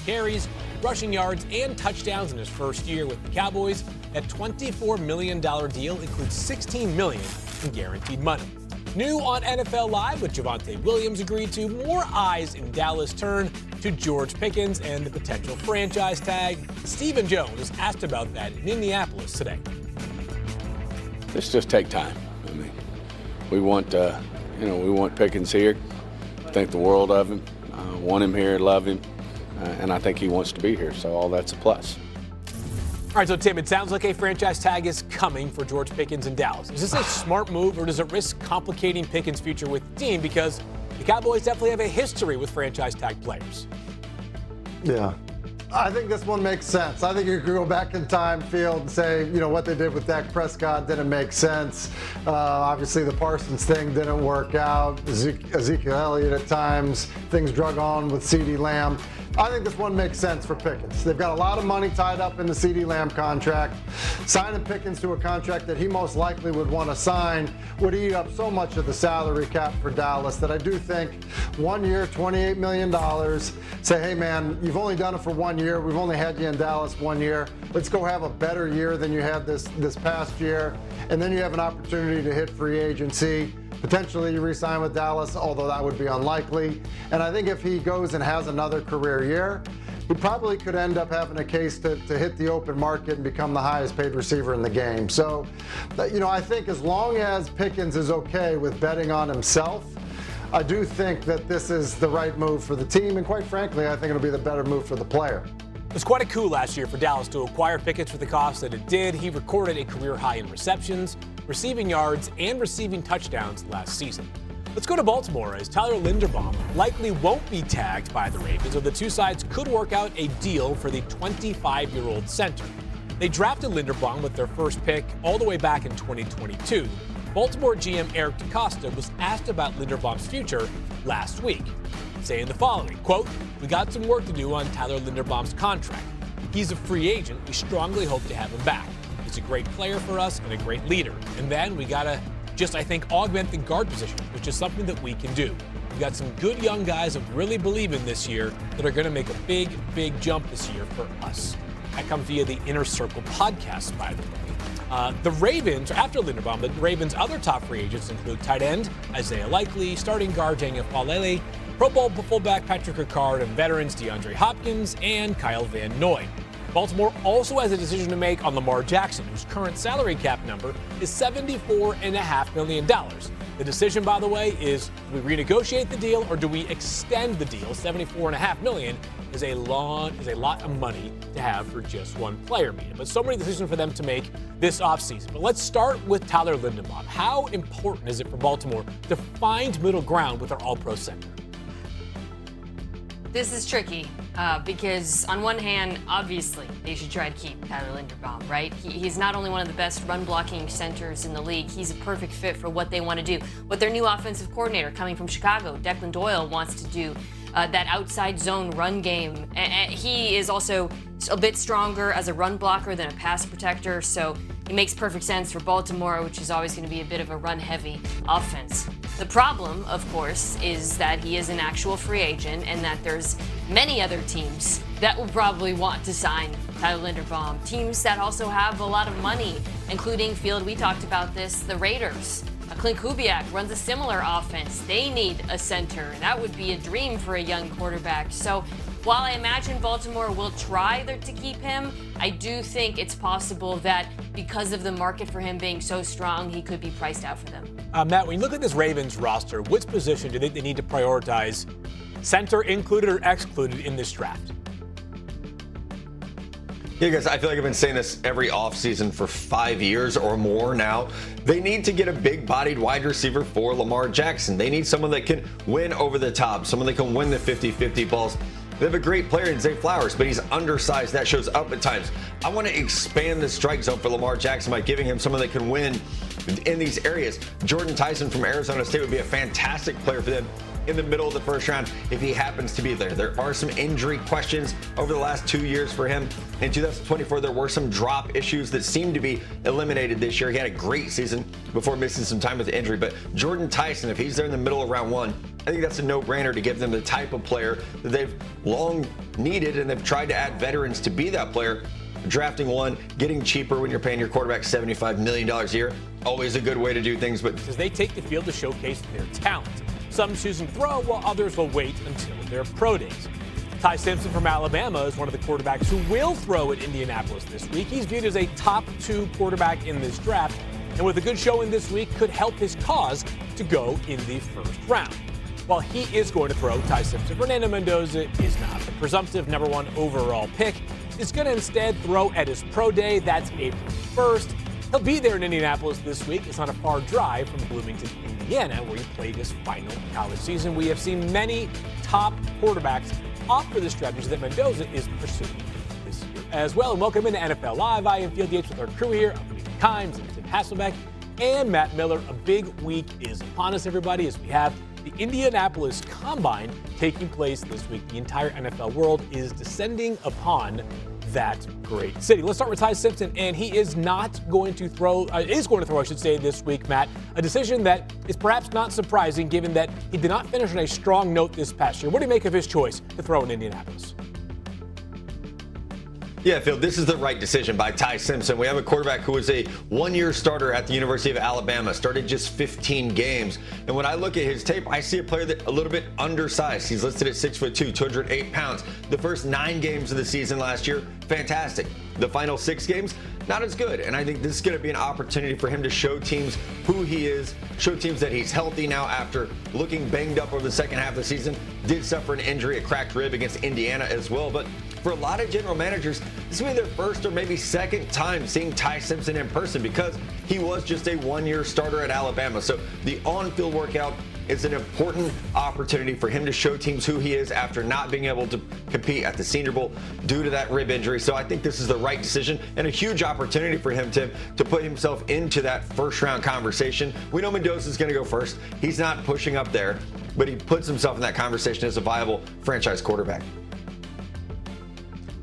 carries, rushing yards, and touchdowns in his first year with the Cowboys. That $24 million deal includes $16 million in guaranteed money. New on NFL Live, with Javonte Williams agreed to, more eyes in Dallas turn to George Pickens and the potential franchise tag. Stephen Jones was asked about that in Indianapolis today. Let's just take time. I mean, we want Pickens here. Think the world of him. Want him here, love him, and I think he wants to be here. So all that's a plus. All right, so Tim, it sounds like a franchise tag is coming for George Pickens in Dallas. Is this a smart move, or does it risk complicating Pickens' future with the team? Because the Cowboys definitely have a history with franchise tag players. Yeah. I think this one makes sense. I think you could go back in time, field, and say, what they did with Dak Prescott didn't make sense. Obviously, the Parsons thing didn't work out. Ezekiel Elliott at times, things drug on with CeeDee Lamb. I think this one makes sense for Pickens. They've got a lot of money tied up in the CeeDee Lamb contract. Signing Pickens to a contract that he most likely would want to sign would eat up so much of the salary cap for Dallas that I do think 1 year, $28 million, say, hey man, you've only done it for 1 year. We've only had you in Dallas 1 year. Let's go have a better year than you had this past year. And then you have an opportunity to hit free agency. Potentially you re-sign with Dallas, although that would be unlikely. And I think if he goes and has another career year, he probably could end up having a case to hit the open market and become the highest paid receiver in the game. So, I think as long as Pickens is okay with betting on himself, I do think that this is the right move for the team. And quite frankly, I think it'll be the better move for the player. It was quite a coup last year for Dallas to acquire Pickens for the cost that it did. He recorded a career high in receptions, receiving yards, and receiving touchdowns last season. Let's go to Baltimore, as Tyler Linderbaum likely won't be tagged by the Ravens, so the two sides could work out a deal for the 25-year-old center. They drafted Linderbaum with their first pick all the way back in 2022. Baltimore GM Eric DeCosta was asked about Linderbaum's future last week, saying the following, quote, "We got some work to do on Tyler Linderbaum's contract. He's a free agent. We strongly hope to have him back. He's a great player for us and a great leader. And then we got to I think, augment the guard position, which is something that we can do. We got some good young guys that really believe in this year that are going to make a big, big jump this year for us." That comes via the Inner Circle podcast, by the way. The Ravens, after Linderbaum, the Ravens' other top free agents include tight end Isaiah Likely, starting guard Daniel Falele, Pro Bowl fullback Patrick Ricard, and veterans DeAndre Hopkins and Kyle Van Noy. Baltimore also has a decision to make on Lamar Jackson, whose current salary cap number is $74.5 million. The decision, by the way, is do we renegotiate the deal or do we extend the deal? $74.5 million is a lot of money to have for just one player, but so many decisions for them to make this offseason. But let's start with Tyler Linderbaum. How important is it for Baltimore to find middle ground with their all-pro center? This is tricky because on one hand, obviously, they should try to keep Tyler Linderbaum, right? He's not only one of the best run-blocking centers in the league, he's a perfect fit for what they want to do. What their new offensive coordinator coming from Chicago, Declan Doyle, wants to do, that outside zone run game. And he is also a bit stronger as a run blocker than a pass protector, so it makes perfect sense for Baltimore, which is always going to be a bit of a run-heavy offense. The problem, of course, is that he is an actual free agent and that there's many other teams that will probably want to sign Tyler Linderbaum. Teams that also have a lot of money, including field, we talked about this, the Raiders. Clint Kubiak runs a similar offense. They need a center, and that would be a dream for a young quarterback. So while I imagine Baltimore will try to keep him, I do think it's possible that because of the market for him being so strong, he could be priced out for them. Matt, when you look at this Ravens roster, which position do you think they need to prioritize, center included or excluded, in this draft? Yeah, guys, I feel like I've been saying this every offseason for 5 years or more now. They need to get a big-bodied wide receiver for Lamar Jackson. They need someone that can win over the top, someone that can win the 50-50 balls. They have a great player in Zay Flowers, but he's undersized. That shows up at times. I want to expand the strike zone for Lamar Jackson by giving him someone that can win in these areas. Jordan Tyson from Arizona State would be a fantastic player for them in the middle of the first round if he happens to be there. There are some injury questions over the last 2 years for him. In 2024, there were some drop issues that seemed to be eliminated this year. He had a great season before missing some time with the injury. But Jordan Tyson, if he's there in the middle of round 1, I think that's a no-brainer to give them the type of player that they've long needed, and they've tried to add veterans to be that player. Drafting one, getting cheaper when you're paying your quarterback $75 million a year, always a good way to do things. But because they take the field to showcase their talent. Some choosing to throw, while others will wait until their pro days. Ty Simpson from Alabama is one of the quarterbacks who will throw at Indianapolis this week. He's viewed as a top 2 quarterback in this draft, and with a good showing this week, could help his cause to go in the first round. While he is going to throw, Ty Simpson, Fernando Mendoza is not. The presumptive number 1 overall pick is going to instead throw at his pro day. That's April 1st. He'll be there in Indianapolis this week. It's not a far drive from Bloomington, Indiana, where he played his final college season. We have seen many top quarterbacks opt for the strategy that Mendoza is pursuing this year as well. And welcome into NFL Live. I am Field Yates with our crew here. I'm Lee Kimes and Tim Hasselbeck and Matt Miller. A big week is upon us, everybody, as we have the Indianapolis Combine taking place this week. The entire NFL world is descending upon that great city. Let's start with Ty Simpson, and he is going to throw, I should say, this week, Matt. A decision that is perhaps not surprising, given that he did not finish on a strong note this past year. What do you make of his choice to throw in Indianapolis? Yeah, Phil, this is the right decision by Ty Simpson. We have a quarterback who was a 1-year starter at the University of Alabama, started just 15 games. And when I look at his tape, I see a player that a little bit undersized. He's listed at 6'2", 208 pounds. The first 9 games of the season last year, fantastic. The final 6 games, not as good. And I think this is going to be an opportunity for him to show teams who he is, show teams that he's healthy now after looking banged up over the second half of the season. Did suffer an injury, a cracked rib against Indiana as well. But for a lot of general managers, this will be their first or maybe second time seeing Ty Simpson in person, because he was just a 1-year starter at Alabama. So the on-field workout is an important opportunity for him to show teams who he is after not being able to compete at the Senior Bowl due to that rib injury. So I think this is the right decision and a huge opportunity for him, Tim, to put himself into that first-round conversation. We know Mendoza is going to go first. He's not pushing up there, but he puts himself in that conversation as a viable franchise quarterback.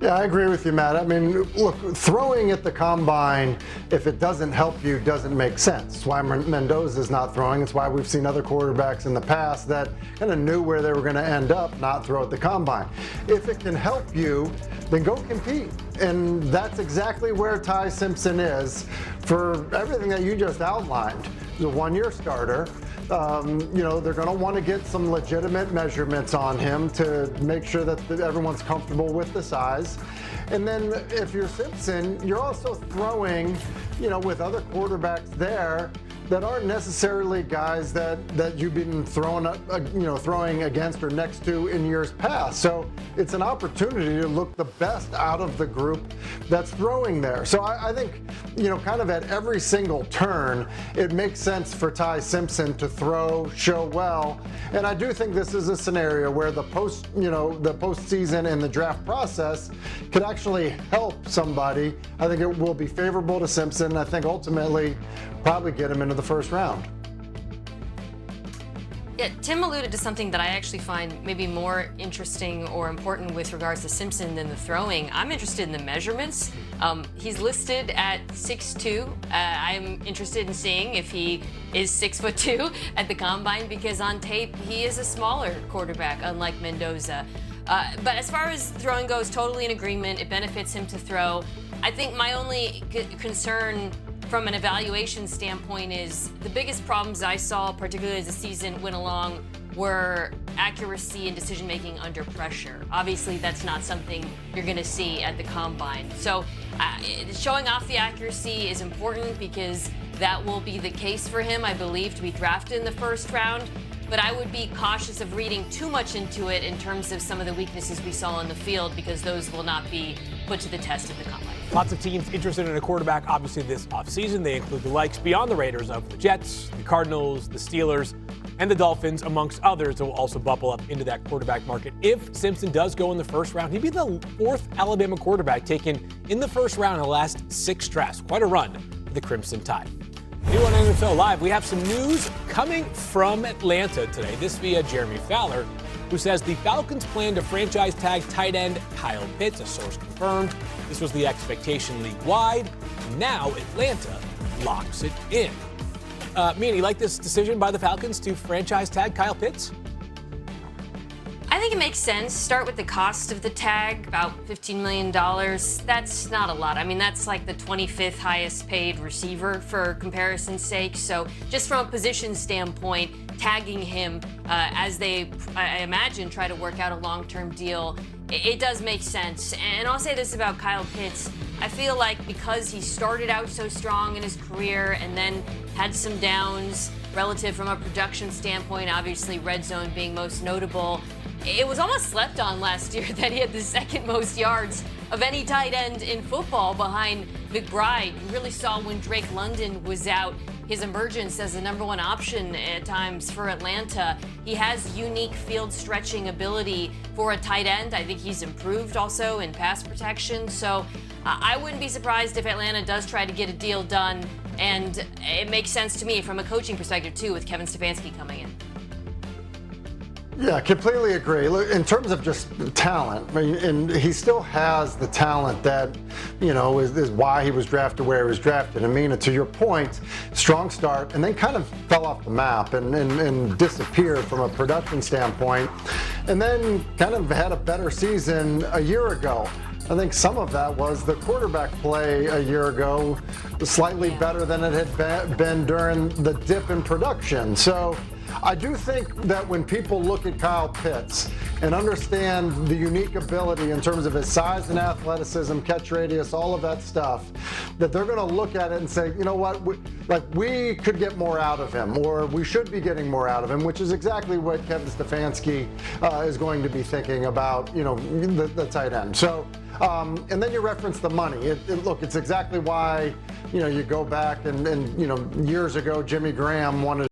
Yeah, I agree with you, Matt. I mean, look, throwing at the combine, if it doesn't help you, doesn't make sense. It's why Mendoza's not throwing. It's why we've seen other quarterbacks in the past that kind of knew where they were going to end up, not throw at the combine. If it can help you, then go compete. And that's exactly where Ty Simpson is for everything that you just outlined. He's a 1-year starter. They're going to want to get some legitimate measurements on him to make sure that everyone's comfortable with the size. And then if you're Simpson, you're also throwing, with other quarterbacks there that aren't necessarily guys that you've been throwing against or next to in years past. So it's an opportunity to look the best out of the group that's throwing there. So I think, kind of at every single turn, it makes sense for Ty Simpson to throw, show well. And I do think this is a scenario where the postseason and the draft process could actually help somebody. I think it will be favorable to Simpson. I think ultimately probably get him into the first round. Yeah, Tim alluded to something that I actually find maybe more interesting or important with regards to Simpson than the throwing. I'm interested in the measurements. He's listed at 6'2". I'm interested in seeing if he is 6'2" at the combine, because on tape he is a smaller quarterback, unlike Mendoza. But as far as throwing goes, totally in agreement. It benefits him to throw. I think my only concern from an evaluation standpoint is the biggest problems I saw, particularly as the season went along, were accuracy and decision making under pressure. Obviously, that's not something you're going to see at the combine. So showing off the accuracy is important, because that will be the case for him, I believe, to be drafted in the first round. But I would be cautious of reading too much into it in terms of some of the weaknesses we saw on the field, because those will not be put to the test at the combine. Lots of teams interested in a quarterback, obviously, this offseason. They include the likes beyond the Raiders of the Jets, the Cardinals, the Steelers, and the Dolphins, amongst others, that will also bubble up into that quarterback market. If Simpson does go in the first round, he'd be the 4th Alabama quarterback taken in the first round in the last 6 drafts. Quite a run for the Crimson Tide. New on NFL Live, we have some news coming from Atlanta today. This via Jeremy Fowler, who says the Falcons plan to franchise tag tight end Kyle Pitts, a source confirmed. This was the expectation league-wide. Now Atlanta locks it in. Mina, you like this decision by the Falcons to franchise tag Kyle Pitts? I think it makes sense. Start with the cost of the tag, about $15 million. That's not a lot. I mean, that's like the 25th highest paid receiver for comparison's sake. So just from a position standpoint, tagging him as they, I imagine, try to work out a long-term deal, it does make sense. And I'll say this about Kyle Pitts. I feel like because he started out so strong in his career and then had some downs relative from a production standpoint, obviously red zone being most notable, it was almost slept on last year that he had the second most yards of any tight end in football behind McBride. You really saw when Drake London was out his emergence as the number one option at times for Atlanta. He has unique field stretching ability for a tight end. I think he's improved also in pass protection. So I wouldn't be surprised if Atlanta does try to get a deal done. And it makes sense to me from a coaching perspective too, with Kevin Stefanski coming in. Yeah, completely agree. Look, in terms of just talent, I mean, and he still has the talent that, you know, is why he was drafted where he was drafted. I mean, to your point, strong start, and then kind of fell off the map and disappeared from a production standpoint, and then kind of had a better season a year ago. I think some of that was the quarterback play a year ago, slightly better than it had been during the dip in production. So I do think that when people look at Kyle Pitts and understand the unique ability in terms of his size and athleticism, catch radius, all of that stuff, that they're going to look at it and say, you know what, we could get more out of him, or we should be getting more out of him, which is exactly what Kevin Stefanski is going to be thinking about, you know, the tight end. So, and then you reference the money. Look, it's exactly why, you know, you go back and you know, years ago, Jimmy Graham wanted